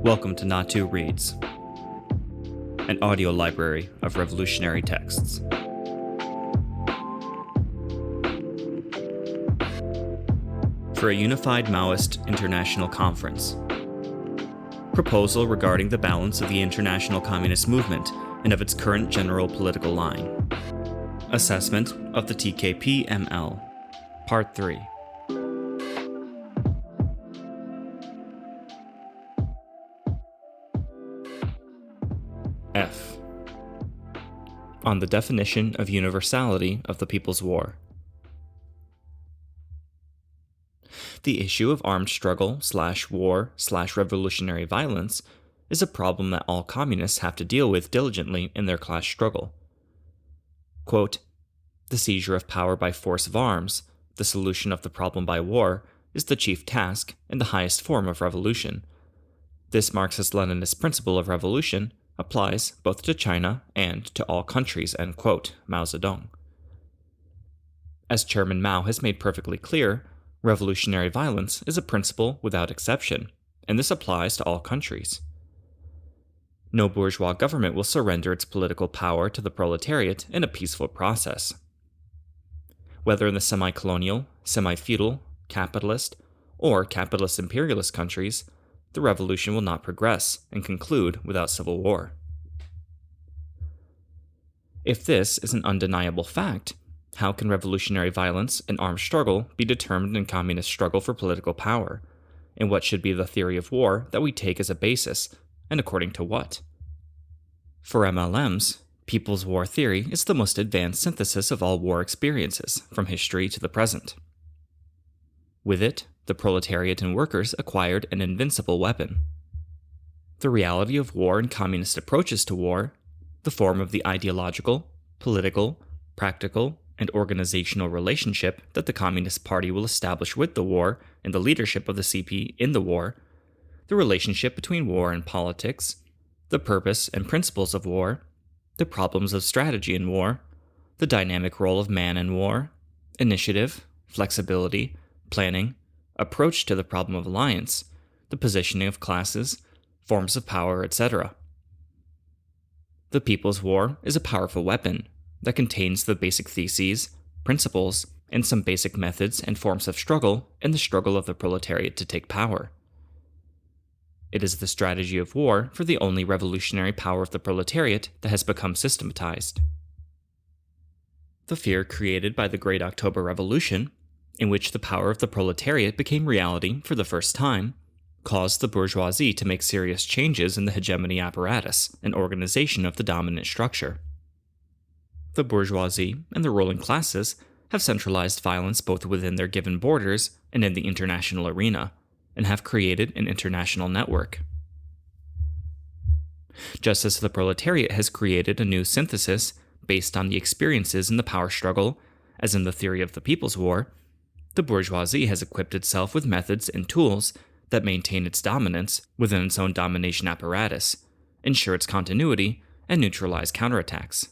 Welcome to Natu Reads, an audio library of revolutionary texts. For a Unified Maoist International Conference. Proposal regarding the balance of the international communist movement and of its current general political line. Assessment of the TKP ML. Part 3. F. On the definition of universality of the People's War. The issue of armed struggle/war/revolutionary violence is a problem that all communists have to deal with diligently in their class struggle. Quote, "The seizure of power by force of arms, the solution of the problem by war, is the chief task and the highest form of revolution. This Marxist-Leninist principle of revolution applies both to China and to all countries," end quote, Mao Zedong. As Chairman Mao has made perfectly clear, revolutionary violence is a principle without exception, and this applies to all countries. No bourgeois government will surrender its political power to the proletariat in a peaceful process. Whether in the semi-colonial, semi-feudal, capitalist, or capitalist-imperialist countries, the revolution will not progress and conclude without civil war. If this is an undeniable fact, how can revolutionary violence and armed struggle be determined in communist struggle for political power? And what should be the theory of war that we take as a basis, and according to what? For MLMs, People's War theory is the most advanced synthesis of all war experiences, from history to the present. With it, the proletariat and workers acquired an invincible weapon. The reality of war and communist approaches to war, the form of the ideological, political, practical, and organizational relationship that the Communist Party will establish with the war and the leadership of the CP in the war, the relationship between war and politics, the purpose and principles of war, the problems of strategy in war, the dynamic role of man in war, initiative, flexibility, planning, approach to the problem of alliance, the positioning of classes, forms of power, etc. The People's War is a powerful weapon that contains the basic theses, principles, and some basic methods and forms of struggle in the struggle of the proletariat to take power. It is the strategy of war for the only revolutionary power of the proletariat that has become systematized. The fear created by the Great October Revolution, in which the power of the proletariat became reality for the first time, caused the bourgeoisie to make serious changes in the hegemony apparatus and organization of the dominant structure. The bourgeoisie and the ruling classes have centralized violence both within their given borders and in the international arena, and have created an international network. Just as the proletariat has created a new synthesis based on the experiences in the power struggle, as in the theory of the People's War, the bourgeoisie has equipped itself with methods and tools that maintain its dominance within its own domination apparatus, ensure its continuity, and neutralize counterattacks.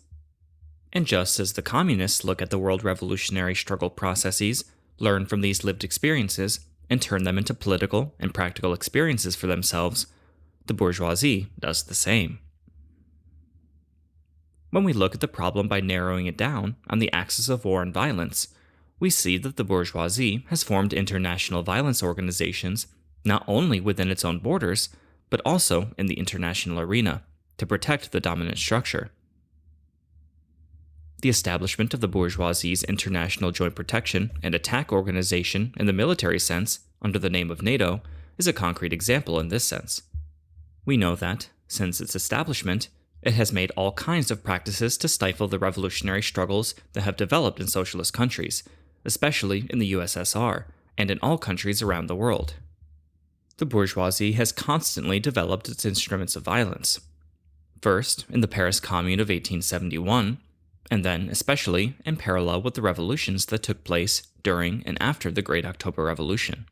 And just as the communists look at the world revolutionary struggle processes, learn from these lived experiences, and turn them into political and practical experiences for themselves, the bourgeoisie does the same. When we look at the problem by narrowing it down on the axis of war and violence, we see that the bourgeoisie has formed international violence organizations not only within its own borders, but also in the international arena to protect the dominant structure. The establishment of the bourgeoisie's International Joint Protection and Attack Organization in the military sense, under the name of NATO, is a concrete example in this sense. We know that, since its establishment, it has made all kinds of practices to stifle the revolutionary struggles that have developed in socialist countries, especially in the USSR, and in all countries around the world. The bourgeoisie has constantly developed its instruments of violence. First, in the Paris Commune of 1871, and then, especially, in parallel with the revolutions that took place during and after the Great October Revolution.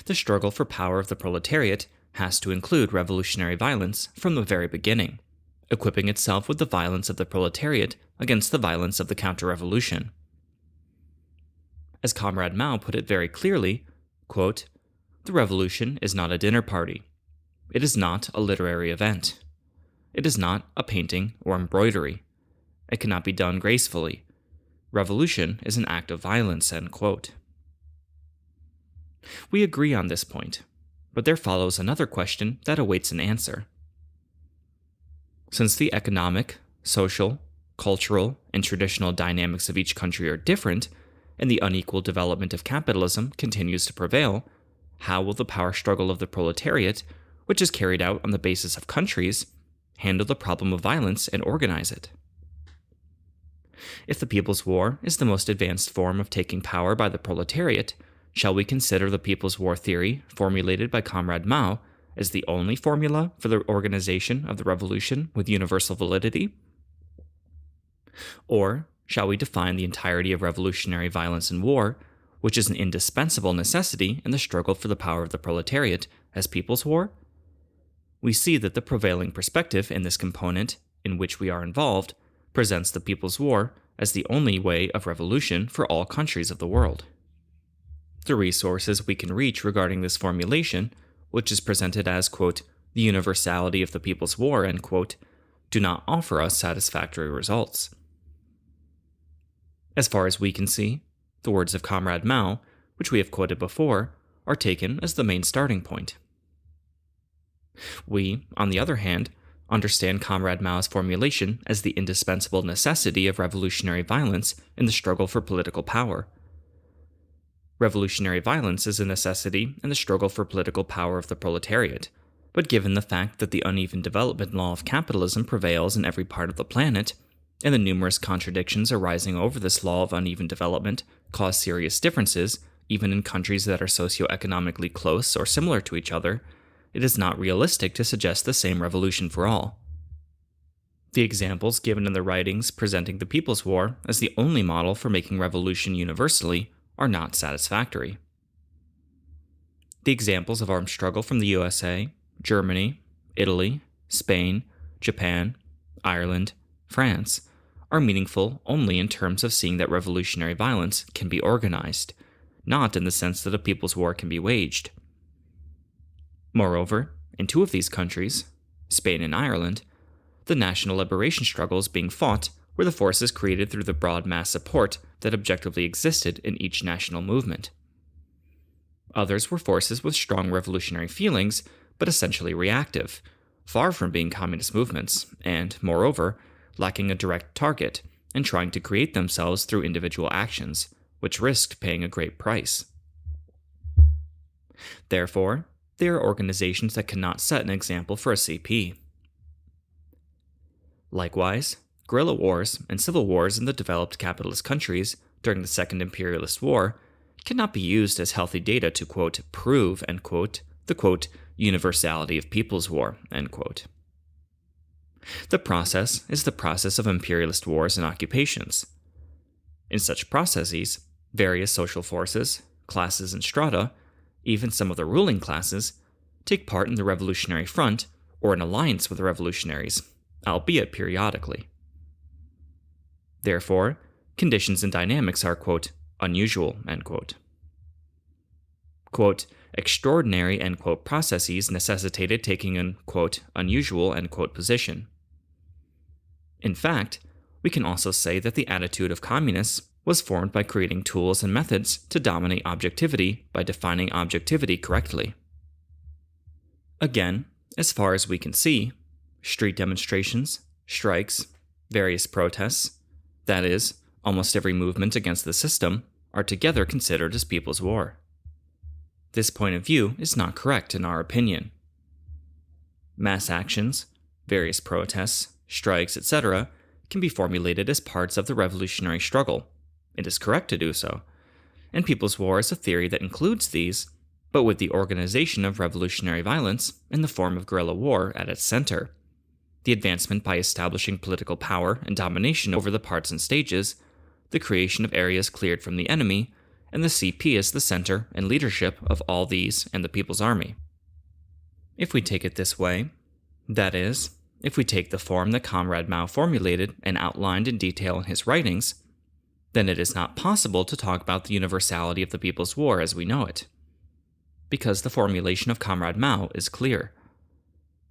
The struggle for power of the proletariat has to include revolutionary violence from the very beginning, equipping itself with the violence of the proletariat against the violence of the counter-revolution. As Comrade Mao put it very clearly, quote, the revolution is not a dinner party. It is not a literary event. It is not a painting or embroidery. It cannot be done gracefully. Revolution is an act of violence, end quote. We agree on this point, but there follows another question that awaits an answer. Since the economic, social, cultural, and traditional dynamics of each country are different, and the unequal development of capitalism continues to prevail, how will the power struggle of the proletariat, which is carried out on the basis of countries, handle the problem of violence and organize it? If the People's War is the most advanced form of taking power by the proletariat, shall we consider the People's War theory formulated by Comrade Mao as the only formula for the organization of the revolution with universal validity? Or shall we define the entirety of revolutionary violence and war, which is an indispensable necessity in the struggle for the power of the proletariat, as People's War? We see that the prevailing perspective in this component, in which we are involved, presents the People's War as the only way of revolution for all countries of the world. The resources we can reach regarding this formulation, which is presented as, quote, the universality of the People's War, end quote, do not offer us satisfactory results. As far as we can see, the words of Comrade Mao, which we have quoted before, are taken as the main starting point. We, on the other hand, understand Comrade Mao's formulation as the indispensable necessity of revolutionary violence in the struggle for political power. Revolutionary violence is a necessity in the struggle for political power of the proletariat, but given the fact that the uneven development law of capitalism prevails in every part of the planet, and the numerous contradictions arising over this law of uneven development cause serious differences, even in countries that are socioeconomically close or similar to each other, it is not realistic to suggest the same revolution for all. The examples given in the writings presenting the People's War as the only model for making revolution universally are not satisfactory. The examples of armed struggle from the USA, Germany, Italy, Spain, Japan, Ireland, France are meaningful only in terms of seeing that revolutionary violence can be organized, not in the sense that a People's War can be waged. Moreover, in two of these countries, Spain and Ireland, the national liberation struggles being fought were the forces created through the broad mass support that objectively existed in each national movement. Others were forces with strong revolutionary feelings, but essentially reactive, far from being communist movements, and, moreover, lacking a direct target and trying to create themselves through individual actions, which risked paying a great price. Therefore, they are organizations that cannot set an example for a CP. Likewise, guerrilla wars and civil wars in the developed capitalist countries during the Second Imperialist War cannot be used as healthy data to, quote, prove, end quote, the, quote, universality of People's War, end quote. The process is the process of imperialist wars and occupations. In such processes, various social forces, classes, and strata, even some of the ruling classes, take part in the revolutionary front or in alliance with the revolutionaries, albeit periodically. Therefore, conditions and dynamics are, quote, unusual, end quote. Quote, extraordinary, end quote, processes necessitated taking an, quote, unusual, end quote, position. In fact, we can also say that the attitude of communists was formed by creating tools and methods to dominate objectivity by defining objectivity correctly. Again, as far as we can see, street demonstrations, strikes, various protests, that is, almost every movement against the system, are together considered as People's War. This point of view is not correct in our opinion. Mass actions, various protests, strikes, etc., can be formulated as parts of the revolutionary struggle. It is correct to do so. And People's War is a theory that includes these, but with the organization of revolutionary violence in the form of guerrilla war at its center. The advancement by establishing political power and domination over the parts and stages, the creation of areas cleared from the enemy, and the CP as the center and leadership of all these and the People's Army. If we take it this way, that is, if we take the form that Comrade Mao formulated and outlined in detail in his writings, then it is not possible to talk about the universality of the People's War as we know it. because the formulation of Comrade Mao is clear.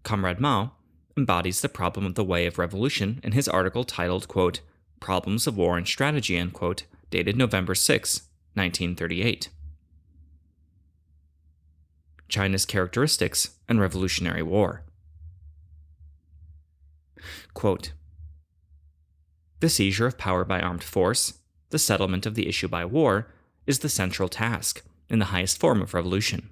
Comrade Mao embodies the problem of the way of revolution in his article titled, quote, Problems of War and Strategy, end quote, dated November 6, 1938. China's characteristics and Revolutionary War. Quote, the seizure of power by armed force, the settlement of the issue by war, is the central task in the highest form of revolution.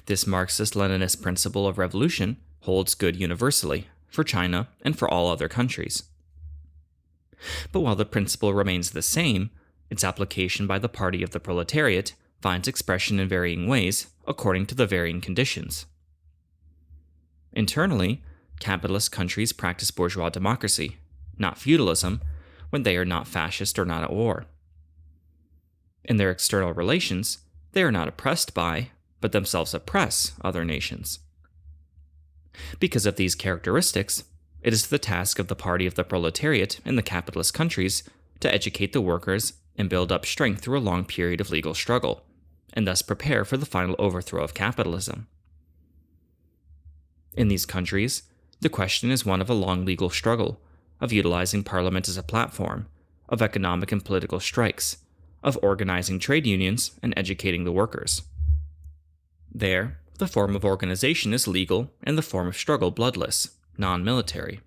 This Marxist-Leninist principle of revolution holds good universally for China and for all other countries. But while the principle remains the same, its application by the party of the proletariat finds expression in varying ways according to the varying conditions. Internally, capitalist countries practice bourgeois democracy, not feudalism, when they are not fascist or not at war. In their external relations, they are not oppressed by, but themselves oppress other nations. Because of these characteristics, it is the task of the party of the proletariat in the capitalist countries to educate the workers and build up strength through a long period of legal struggle, and thus prepare for the final overthrow of capitalism. In these countries, the question is one of a long legal struggle, of utilizing parliament as a platform, of economic and political strikes, of organizing trade unions and educating the workers. There, the form of organization is legal and the form of struggle bloodless, non-military.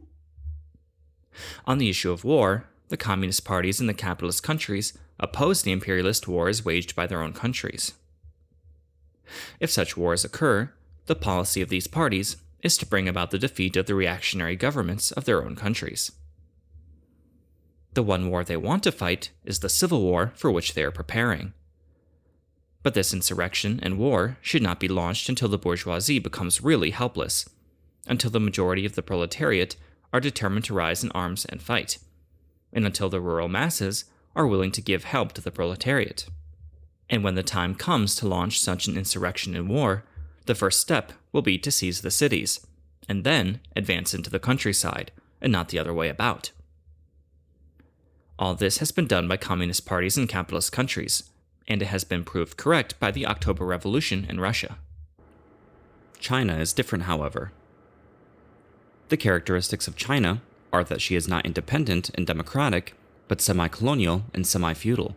On the issue of war, the communist parties in the capitalist countries oppose the imperialist wars waged by their own countries. If such wars occur, the policy of these parties is to bring about the defeat of the reactionary governments of their own countries. The one war they want to fight is the civil war for which they are preparing. But this insurrection and war should not be launched until the bourgeoisie becomes really helpless, until the majority of the proletariat are determined to rise in arms and fight, and until the rural masses are willing to give help to the proletariat. And when the time comes to launch such an insurrection and war, the first step will be to seize the cities, and then advance into the countryside, and not the other way about. All this has been done by communist parties in capitalist countries, and it has been proved correct by the October Revolution in Russia. China is different, however. The characteristics of China are that she is not independent and democratic, but semi-colonial and semi-feudal,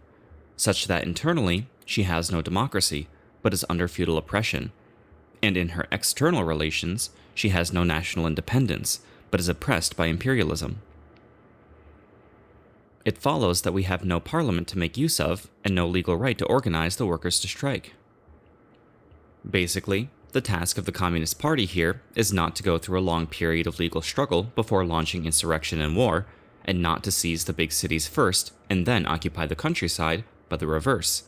such that internally she has no democracy, but is under feudal oppression, and in her external relations she has no national independence, but is oppressed by imperialism. It follows that we have no parliament to make use of and no legal right to organize the workers to strike. Basically, the task of the Communist Party here is not to go through a long period of legal struggle before launching insurrection and war, and not to seize the big cities first and then occupy the countryside, but the reverse.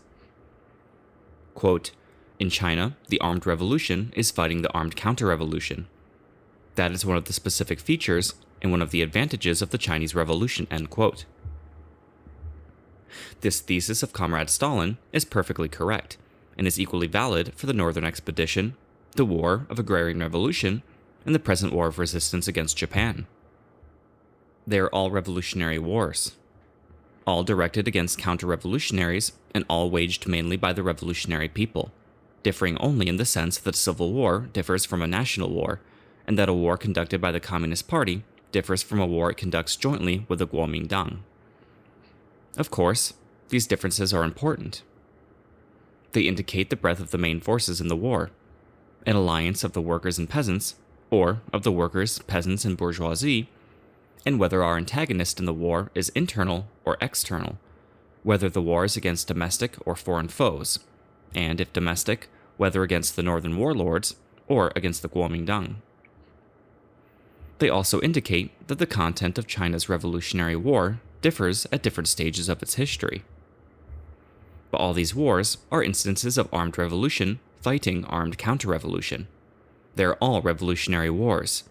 Quote, in China, the armed revolution is fighting the armed counter-revolution. That is one of the specific features and one of the advantages of the Chinese Revolution, end quote. This thesis of Comrade Stalin is perfectly correct, and is equally valid for the Northern Expedition, the War of Agrarian Revolution, and the present War of Resistance against Japan. They are all revolutionary wars, all directed against counter-revolutionaries, and all waged mainly by the revolutionary people, differing only in the sense that a civil war differs from a national war, and that a war conducted by the Communist Party differs from a war it conducts jointly with the Kuomintang. Of course, these differences are important. They indicate the breadth of the main forces in the war, an alliance of the workers and peasants, or of the workers, peasants, and bourgeoisie, and whether our antagonist in the war is internal or external, whether the war is against domestic or foreign foes, and if domestic, whether against the northern warlords or against the Kuomintang. They also indicate that the content of China's Revolutionary War differs at different stages of its history. But all these wars are instances of armed revolution fighting armed counter-revolution. They are all revolutionary wars,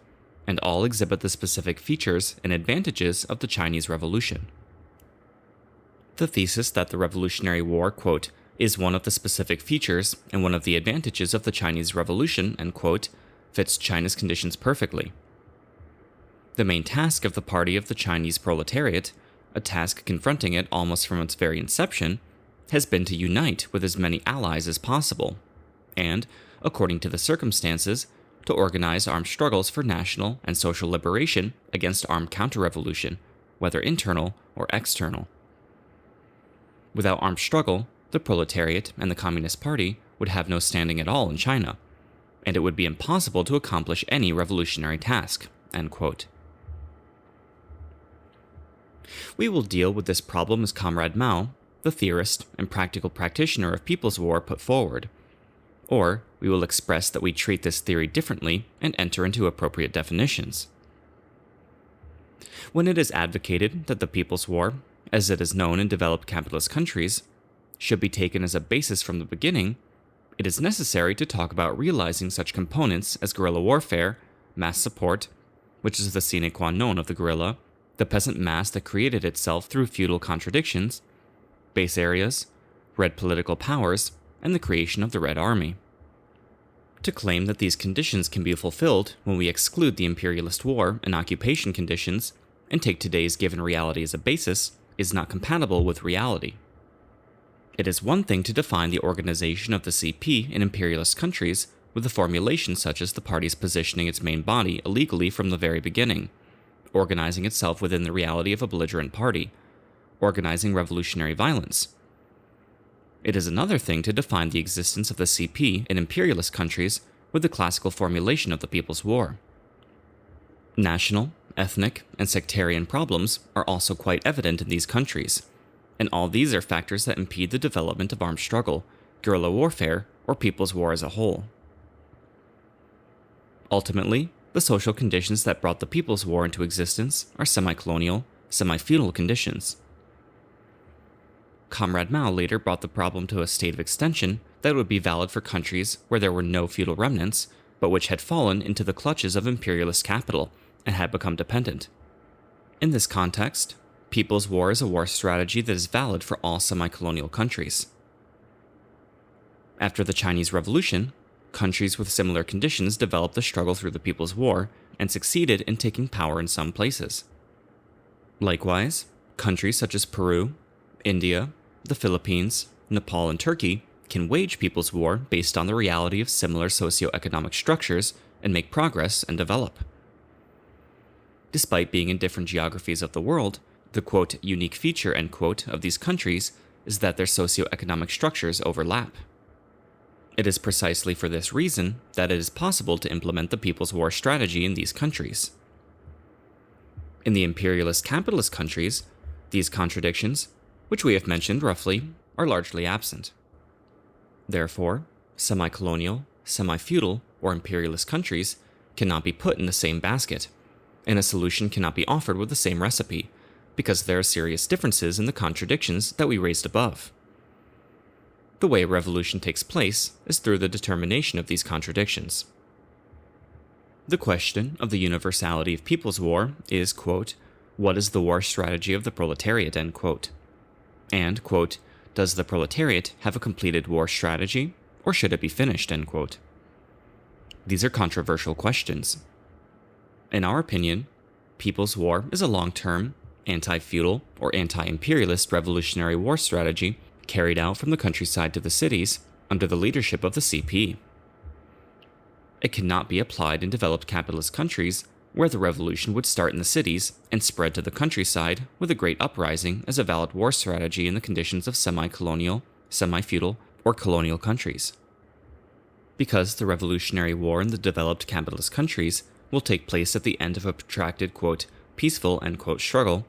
and all exhibit the specific features and advantages of the Chinese Revolution. The thesis that the Revolutionary War, quote, is one of the specific features and one of the advantages of the Chinese Revolution, end quote, fits China's conditions perfectly. The main task of the party of the Chinese proletariat, a task confronting it almost from its very inception, has been to unite with as many allies as possible, and, according to the circumstances, to organize armed struggles for national and social liberation against armed counter-revolution, whether internal or external. Without armed struggle, the proletariat and the Communist Party would have no standing at all in China, and it would be impossible to accomplish any revolutionary task." End quote. We will deal with this problem as Comrade Mao, the theorist and practical practitioner of People's War, put forward, or we will express that we treat this theory differently and enter into appropriate definitions. When it is advocated that the People's War, as it is known in developed capitalist countries, should be taken as a basis from the beginning, it is necessary to talk about realizing such components as guerrilla warfare, mass support, which is the sine qua non of the guerrilla, the peasant mass that created itself through feudal contradictions, base areas, red political powers, and the creation of the Red Army. To claim that these conditions can be fulfilled when we exclude the imperialist war and occupation conditions and take today's given reality as a basis is not compatible with reality. It is one thing to define the organization of the CP in imperialist countries with a formulation such as the party's positioning its main body illegally from the very beginning, organizing itself within the reality of a belligerent party, organizing revolutionary violence. It is another thing to define the existence of the CP in imperialist countries with the classical formulation of the People's War. National, ethnic, and sectarian problems are also quite evident in these countries, and all these are factors that impede the development of armed struggle, guerrilla warfare, or People's War as a whole. Ultimately, the social conditions that brought the People's War into existence are semi-colonial, semi-feudal conditions. Comrade Mao later brought the problem to a state of extension that would be valid for countries where there were no feudal remnants, but which had fallen into the clutches of imperialist capital and had become dependent. In this context, People's War is a war strategy that is valid for all semi-colonial countries. After the Chinese Revolution, countries with similar conditions developed the struggle through the People's War and succeeded in taking power in some places. Likewise, countries such as Peru, India, the Philippines, Nepal, and Turkey can wage People's War based on the reality of similar socioeconomic structures and make progress and develop. Despite being in different geographies of the world, the quote, unique feature, end quote, of these countries is that their socioeconomic structures overlap. It is precisely for this reason that it is possible to implement the People's War strategy in these countries. In the imperialist capitalist countries, these contradictions, which we have mentioned roughly, are largely absent. Therefore, semi-colonial, semi-feudal, or imperialist countries cannot be put in the same basket, and a solution cannot be offered with the same recipe, because there are serious differences in the contradictions that we raised above. The way a revolution takes place is through the determination of these contradictions. The question of the universality of People's War is, quote, what is the war strategy of the proletariat, end quote? And, quote, does the proletariat have a completed war strategy, or should it be finished, end quote? These are controversial questions. In our opinion, People's War is a long-term, anti-feudal, or anti-imperialist revolutionary war strategy carried out from the countryside to the cities under the leadership of the CP. It cannot be applied in developed capitalist countries where the revolution would start in the cities and spread to the countryside with a great uprising as a valid war strategy in the conditions of semi-colonial, semi-feudal, or colonial countries. Because the revolutionary war in the developed capitalist countries will take place at the end of a protracted, quote, peaceful, end quote, struggle,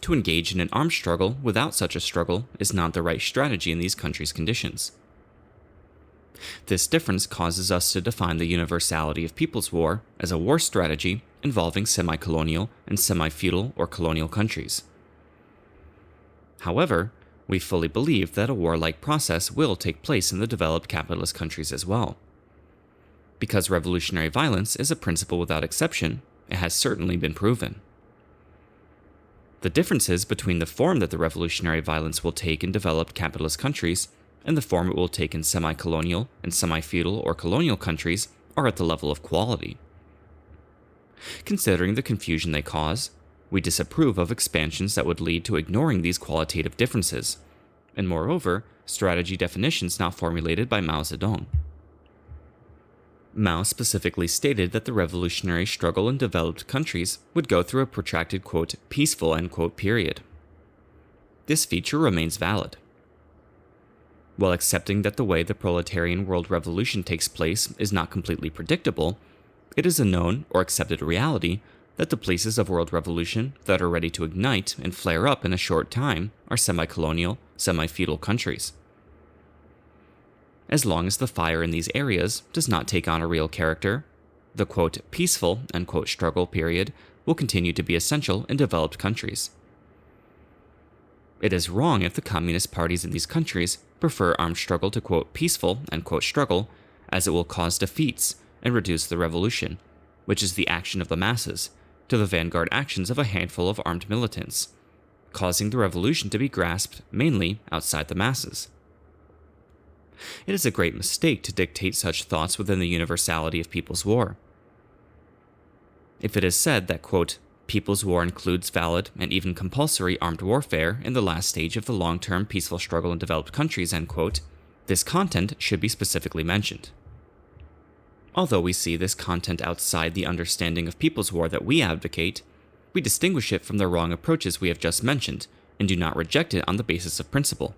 to engage in an armed struggle without such a struggle is not the right strategy in these countries' conditions. This difference causes us to define the universality of People's War as a war strategy involving semi-colonial and semi-feudal or colonial countries. However, we fully believe that a warlike process will take place in the developed capitalist countries as well. Because revolutionary violence is a principle without exception, it has certainly been proven. The differences between the form that the revolutionary violence will take in developed capitalist countries and the form it will take in semi-colonial and semi-feudal or colonial countries are at the level of quality. Considering the confusion they cause, we disapprove of expansions that would lead to ignoring these qualitative differences, and moreover, strategy definitions now formulated by Mao Zedong. Mao specifically stated that the revolutionary struggle in developed countries would go through a protracted, quote, peaceful, end quote, period. This feature remains valid. While accepting that the way the proletarian world revolution takes place is not completely predictable, it is a known or accepted reality that the places of world revolution that are ready to ignite and flare up in a short time are semi-colonial, semi-feudal countries. As long as the fire in these areas does not take on a real character, the, quote, peaceful, end quote, struggle period will continue to be essential in developed countries. It is wrong if the communist parties in these countries prefer armed struggle to, quote, peaceful, end quote, struggle, as it will cause defeats and reduce the revolution, which is the action of the masses, to the vanguard actions of a handful of armed militants, causing the revolution to be grasped mainly outside the masses. It is a great mistake to dictate such thoughts within the universality of People's War. If it is said that, quote, People's War includes valid and even compulsory armed warfare in the last stage of the long-term peaceful struggle in developed countries, end quote, this content should be specifically mentioned. Although we see this content outside the understanding of People's War that we advocate, we distinguish it from the wrong approaches we have just mentioned and do not reject it on the basis of principle.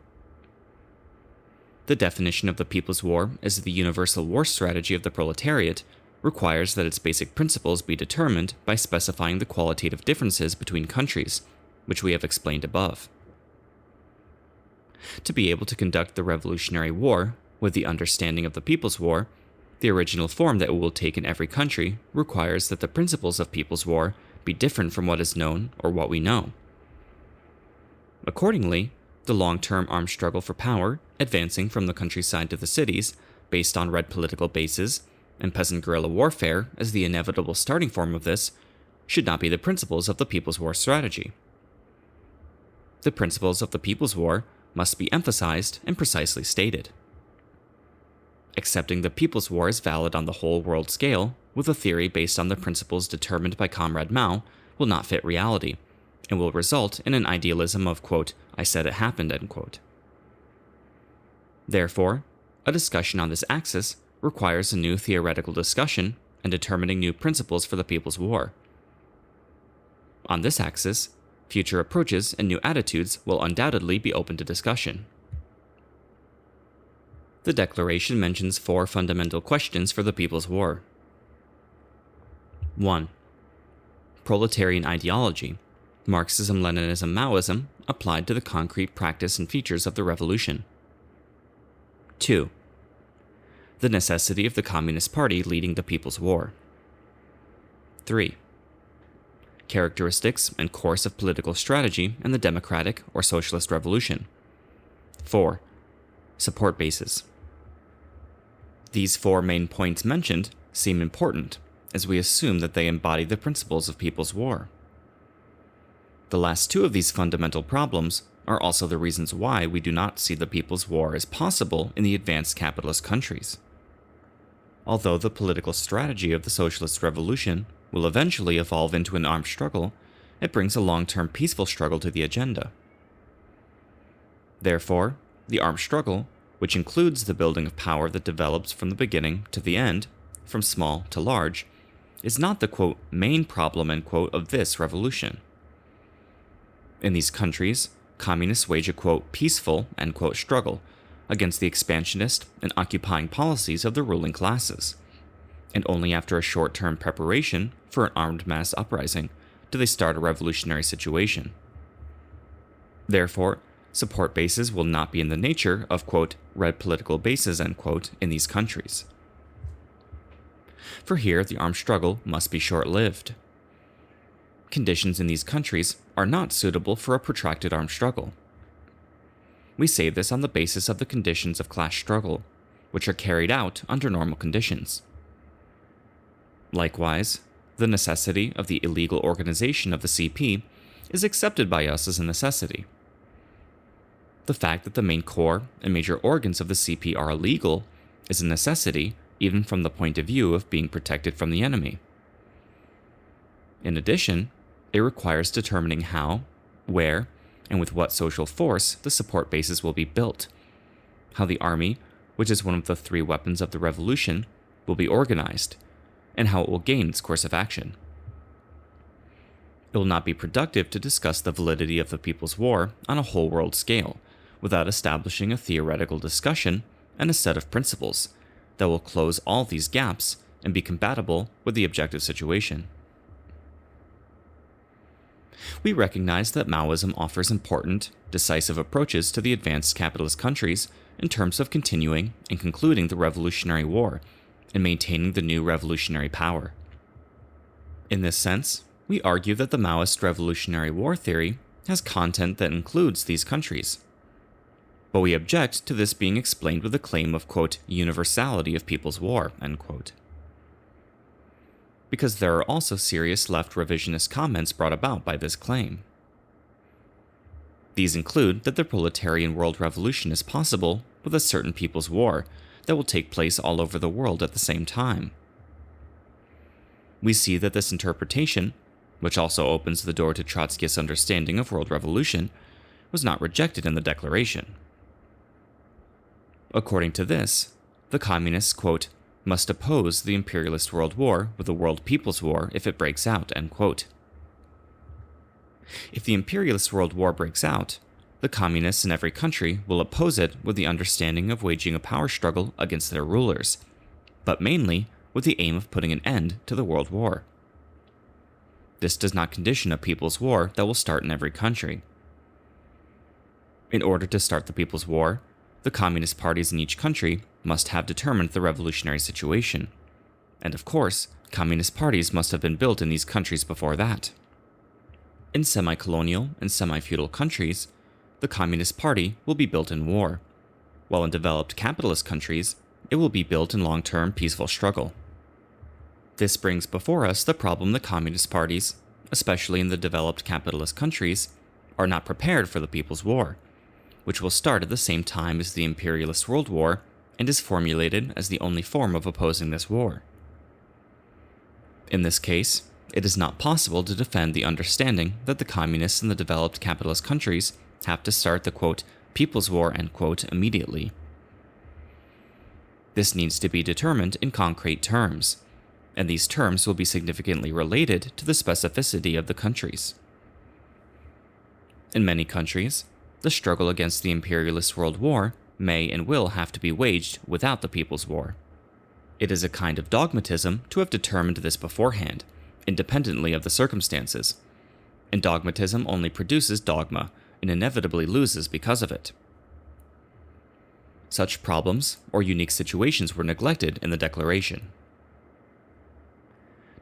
The definition of the People's War as the universal war strategy of the proletariat requires that its basic principles be determined by specifying the qualitative differences between countries, which we have explained above. To be able to conduct the Revolutionary War with the understanding of the People's War, the original form that it will take in every country requires that the principles of People's War be different from what is known or what we know. Accordingly, the long-term armed struggle for power, advancing from the countryside to the cities, based on red political bases, and peasant guerrilla warfare as the inevitable starting form of this, should not be the principles of the People's War strategy. The principles of the People's War must be emphasized and precisely stated. Accepting the People's War as valid on the whole world scale, with a theory based on the principles determined by Comrade Mao, will not fit reality, and will result in an idealism of, quote, I said it happened, end quote. Therefore, a discussion on this axis requires a new theoretical discussion and determining new principles for the People's War. On this axis, future approaches and new attitudes will undoubtedly be open to discussion. The Declaration mentions 4 fundamental questions for the People's War. 1. Proletarian ideology, Marxism-Leninism-Maoism applied to the concrete practice and features of the revolution. 2. The necessity of the Communist Party leading the People's War. 3. Characteristics and course of political strategy in the democratic or socialist revolution. 4. Support bases. These 4 main points mentioned seem important, as we assume that they embody the principles of People's War. The last 2 of these fundamental problems are also the reasons why we do not see the People's War as possible in the advanced capitalist countries. Although the political strategy of the socialist revolution will eventually evolve into an armed struggle, it brings a long-term peaceful struggle to the agenda. Therefore, the armed struggle, which includes the building of power that develops from the beginning to the end, from small to large, is not the, quote, main problem, end quote, of this revolution. In these countries, communists wage a, quote, peaceful, end quote, struggle against the expansionist and occupying policies of the ruling classes, and only after a short-term preparation for an armed mass uprising do they start a revolutionary situation. Therefore, support bases will not be in the nature of, quote, red political bases, end quote, in these countries. For here, the armed struggle must be short-lived. Conditions in these countries are not suitable for a protracted armed struggle. We say this on the basis of the conditions of class struggle, which are carried out under normal conditions. Likewise, the necessity of the illegal organization of the CP is accepted by us as a necessity. The fact that the main core and major organs of the CP are illegal is a necessity even from the point of view of being protected from the enemy. In addition, it requires determining how, where, and with what social force the support bases will be built, how the army, which is one of the three weapons of the revolution, will be organized, and how it will gain its course of action. It will not be productive to discuss the validity of the People's War on a whole world scale without establishing a theoretical discussion and a set of principles that will close all these gaps and be compatible with the objective situation. We recognize that Maoism offers important, decisive approaches to the advanced capitalist countries in terms of continuing and concluding the Revolutionary War and maintaining the new revolutionary power. In this sense, we argue that the Maoist Revolutionary War theory has content that includes these countries. But we object to this being explained with the claim of, quote, universality of People's War, end quote. Because there are also serious left revisionist comments brought about by this claim. These include that the proletarian world revolution is possible with a certain People's War that will take place all over the world at the same time. We see that this interpretation, which also opens the door to Trotsky's understanding of world revolution, was not rejected in the Declaration. According to this, the communists, quote, must oppose the imperialist world war with the world people's war if it breaks out, end quote. If the imperialist world war breaks out, the communists in every country will oppose it with the understanding of waging a power struggle against their rulers, but mainly with the aim of putting an end to the world war. This does not condition a people's war that will start in every country. In order to start the people's war, the communist parties in each country must have determined the revolutionary situation. And of course, communist parties must have been built in these countries before that. In semi-colonial and semi-feudal countries, the Communist Party will be built in war, while in developed capitalist countries, it will be built in long-term peaceful struggle. This brings before us the problem that communist parties, especially in the developed capitalist countries, are not prepared for the People's War, which will start at the same time as the imperialist world war and is formulated as the only form of opposing this war. In this case, it is not possible to defend the understanding that the communists in the developed capitalist countries have to start the, quote, People's War, end quote, immediately. This needs to be determined in concrete terms, and these terms will be significantly related to the specificity of the countries. In many countries, the struggle against the imperialist world war may and will have to be waged without the People's War. It is a kind of dogmatism to have determined this beforehand, independently of the circumstances, and dogmatism only produces dogma and inevitably loses because of it. Such problems or unique situations were neglected in the Declaration.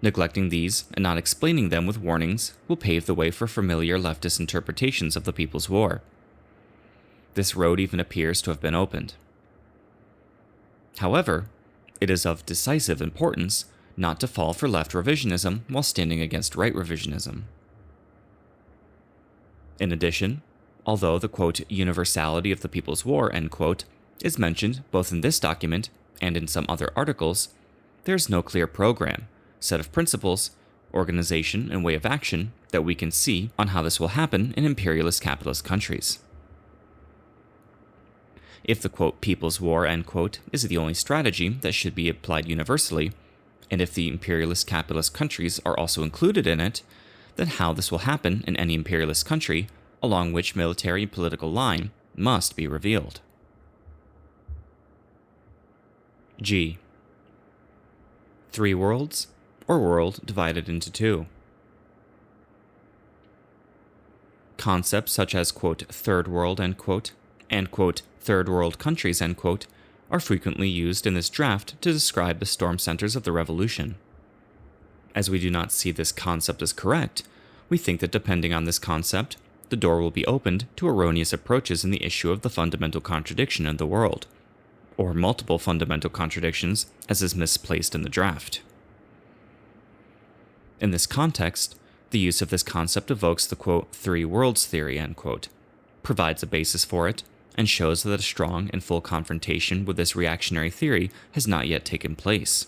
Neglecting these and not explaining them with warnings will pave the way for familiar leftist interpretations of the People's War. This road even appears to have been opened. However, it is of decisive importance not to fall for left revisionism while standing against right revisionism. In addition, although the, quote, universality of the People's War, end quote, is mentioned both in this document and in some other articles, there is no clear program, set of principles, organization, and way of action that we can see on how this will happen in imperialist capitalist countries. If the, quote, People's War, end quote, is the only strategy that should be applied universally, and if the imperialist capitalist countries are also included in it, then how this will happen in any imperialist country along which military and political line must be revealed. G. Three worlds, or world divided into two. Concepts such as, quote, third world, end quote, and, quote, third world countries, end quote, are frequently used in this draft to describe the storm centers of the revolution. As we do not see this concept as correct, we think that depending on this concept, the door will be opened to erroneous approaches in the issue of the fundamental contradiction in the world, or multiple fundamental contradictions as is misplaced in the draft. In this context, the use of this concept evokes the, quote, three worlds theory, end quote, provides a basis for it, and shows that a strong and full confrontation with this reactionary theory has not yet taken place.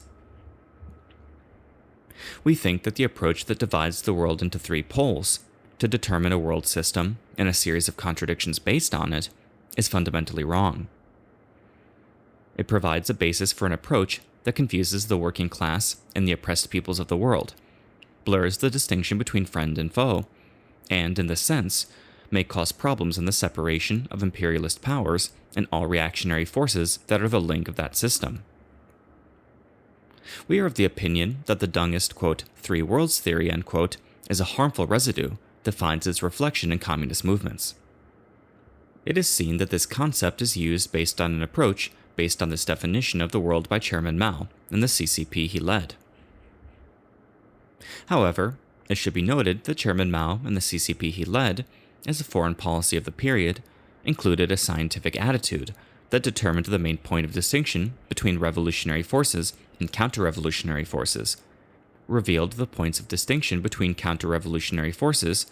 We think that the approach that divides the world into three poles, to determine a world system and a series of contradictions based on it, is fundamentally wrong. It provides a basis for an approach that confuses the working class and the oppressed peoples of the world, blurs the distinction between friend and foe, and, in this sense, may cause problems in the separation of imperialist powers and all reactionary forces that are the link of that system. We are of the opinion that the Dengist, quote, three worlds theory, end quote, is a harmful residue that finds its reflection in communist movements. It is seen that this concept is used based on an approach based on this definition of the world by Chairman Mao and the CCP he led. However, it should be noted that Chairman Mao and the CCP he led, as a foreign policy of the period, included a scientific attitude that determined the main point of distinction between revolutionary forces and counter-revolutionary forces, revealed the points of distinction between counter-revolutionary forces,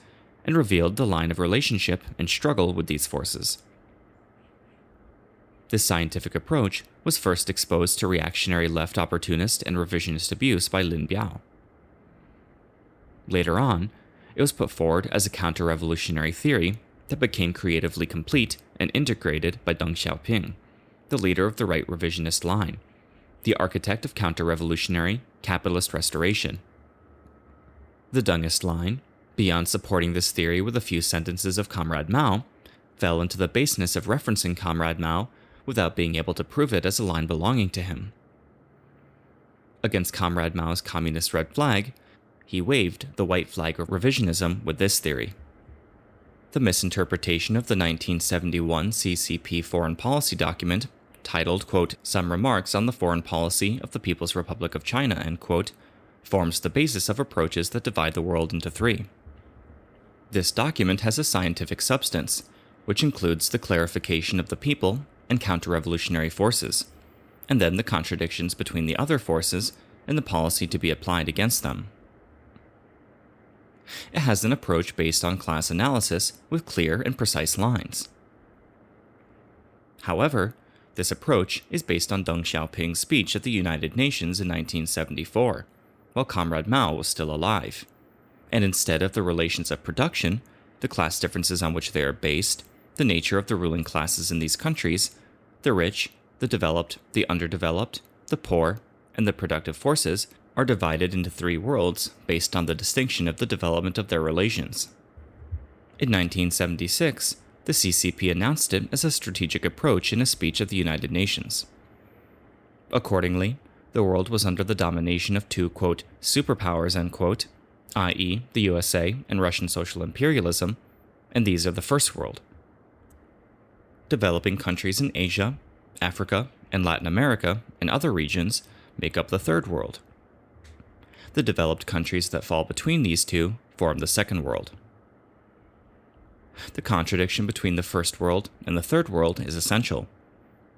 and revealed the line of relationship and struggle with these forces. This scientific approach was first exposed to reactionary left opportunist and revisionist abuse by Lin Biao. Later on, it was put forward as a counter-revolutionary theory that became creatively complete and integrated by Deng Xiaoping, the leader of the right revisionist line, the architect of counter-revolutionary capitalist restoration. The Dengist line, beyond supporting this theory with a few sentences of Comrade Mao, fell into the baseness of referencing Comrade Mao without being able to prove it as a line belonging to him. Against Comrade Mao's communist red flag, he waved the white flag of revisionism with this theory. The misinterpretation of the 1971 CCP foreign policy document, titled, quote, Some Remarks on the Foreign Policy of the People's Republic of China, end quote, forms the basis of approaches that divide the world into three. This document has a scientific substance, which includes the clarification of the people and counter-revolutionary forces, and then the contradictions between the other forces and the policy to be applied against them. It has an approach based on class analysis with clear and precise lines. However, this approach is based on Deng Xiaoping's speech at the United Nations in 1974, while Comrade Mao was still alive, and instead of the relations of production, the class differences on which they are based, the nature of the ruling classes in these countries, the rich, the developed, the underdeveloped, the poor, and the productive forces are divided into three worlds based on the distinction of the development of their relations. In 1976, the CCP announced it as a strategic approach in a speech at the United Nations. Accordingly, the world was under the domination of two, quote, superpowers, end quote, i.e., the USA and Russian social imperialism, and these are the first world. Developing countries in Asia, Africa, and Latin America, and other regions make up the third world. The developed countries that fall between these two form the second world. The contradiction between the first world and the third world is essential.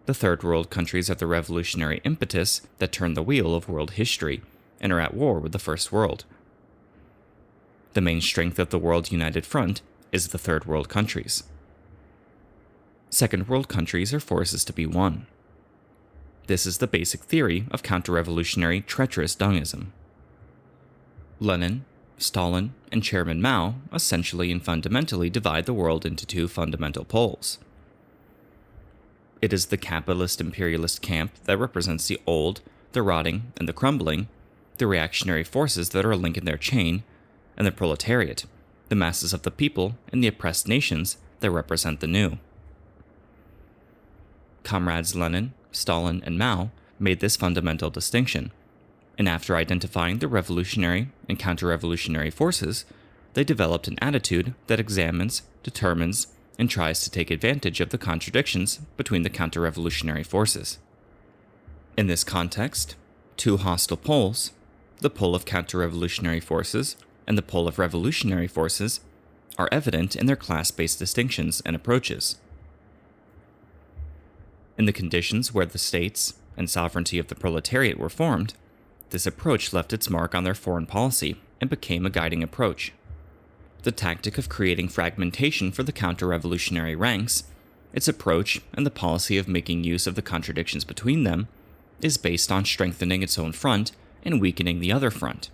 The third world countries are the revolutionary impetus that turn the wheel of world history and are at war with the first world. The main strength of the World United Front is the third world countries. Second world countries are forces to be won. This is the basic theory of counter-revolutionary treacherous Dengism. Lenin, Stalin, and Chairman Mao essentially and fundamentally divide the world into two fundamental poles. It is the capitalist imperialist camp that represents the old, the rotting, and the crumbling, the reactionary forces that are a link in their chain, and the proletariat, the masses of the people and the oppressed nations that represent the new. Comrades Lenin, Stalin, and Mao made this fundamental distinction, and after identifying the revolutionary and counter-revolutionary forces, they developed an attitude that examines, determines, and tries to take advantage of the contradictions between the counter-revolutionary forces. In this context, two hostile poles, the pole of counter-revolutionary forces and the pole of revolutionary forces, are evident in their class-based distinctions and approaches. In the conditions where the states and sovereignty of the proletariat were formed, this approach left its mark on their foreign policy and became a guiding approach. The tactic of creating fragmentation for the counter-revolutionary ranks, its approach, and the policy of making use of the contradictions between them, is based on strengthening its own front and weakening the other front.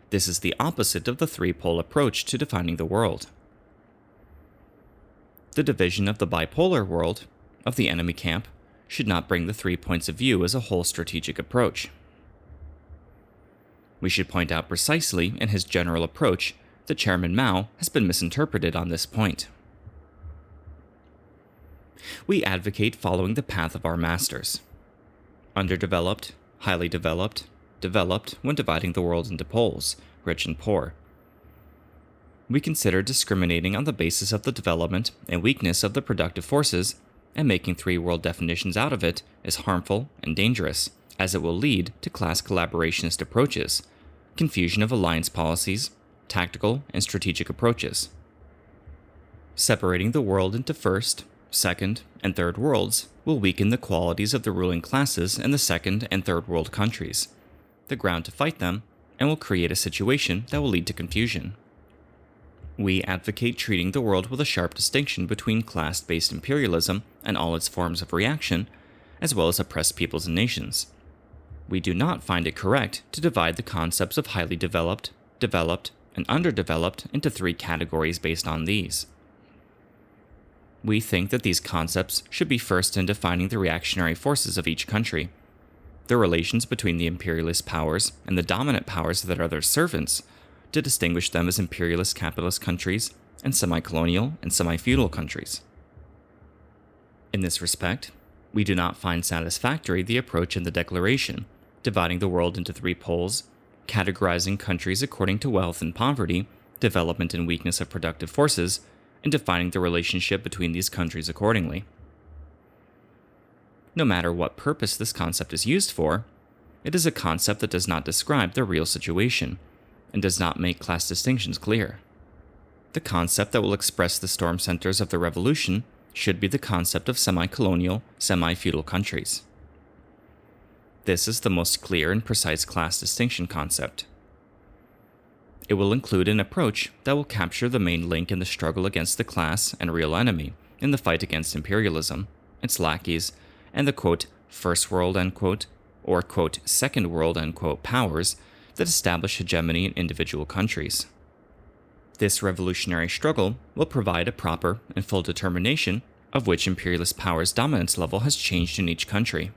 This is the opposite of the three-pole approach to defining the world. The division of the bipolar world, of the enemy camp, should not bring the 3 points of view as a whole strategic approach. We should point out precisely in his general approach that Chairman Mao has been misinterpreted on this point. We advocate following the path of our masters: underdeveloped, highly developed, developed when dividing the world into poles, rich and poor. We consider discriminating on the basis of the development and weakness of the productive forces and making three-world definitions out of it is harmful and dangerous, as it will lead to class collaborationist approaches, confusion of alliance policies, tactical and strategic approaches. Separating the world into first, second, and third worlds will weaken the qualities of the ruling classes in the second and third world countries, the ground to fight them, and will create a situation that will lead to confusion. We advocate treating the world with a sharp distinction between class-based imperialism and all its forms of reaction, as well as oppressed peoples and nations. We do not find it correct to divide the concepts of highly developed, developed, and underdeveloped into 3 categories based on these. We think that these concepts should be first in defining the reactionary forces of each country, the relations between the imperialist powers and the dominant powers that are their servants, to distinguish them as imperialist capitalist countries and semi-colonial and semi-feudal countries. In this respect, we do not find satisfactory the approach in the Declaration, dividing the world into 3 poles, categorizing countries according to wealth and poverty, development and weakness of productive forces, and defining the relationship between these countries accordingly. No matter what purpose this concept is used for, it is a concept that does not describe the real situation, and does not make class distinctions clear. The concept that will express the storm centers of the revolution should be the concept of semi-colonial, semi-feudal countries. This is the most clear and precise class distinction concept. It will include an approach that will capture the main link in the struggle against the class and real enemy in the fight against imperialism, its lackeys, and the quote, first world, unquote, or quote, second world, unquote, powers that establish hegemony in individual countries. This revolutionary struggle will provide a proper and full determination of which imperialist power's dominance level has changed in each country.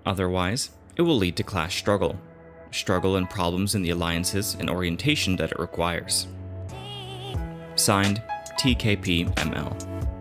Otherwise, it will lead to class struggle and problems in the alliances and orientation that it requires. Signed, TKP ML.